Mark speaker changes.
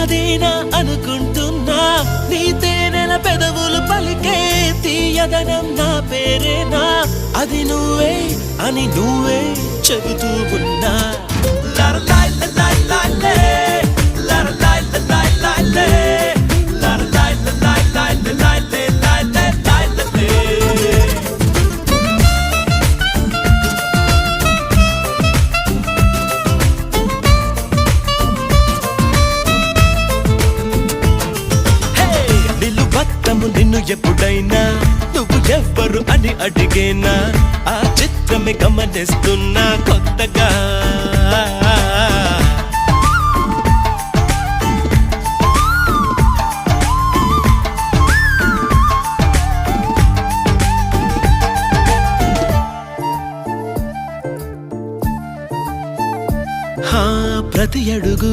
Speaker 1: నాదేనా అనుకుంటున్నా నీ తేనెల పెదవులు పలికే తీయదనం నా పేరేనా అది నువ్వే అని నువ్వే చెబుతూ ఉన్నా నిన్ను ఎప్పుడైనా నువ్వు ఎవ్వరు అని అడిగేనా ఆ చిత్రమే గమనిస్తున్నా కొత్తగా ప్రతి అడుగు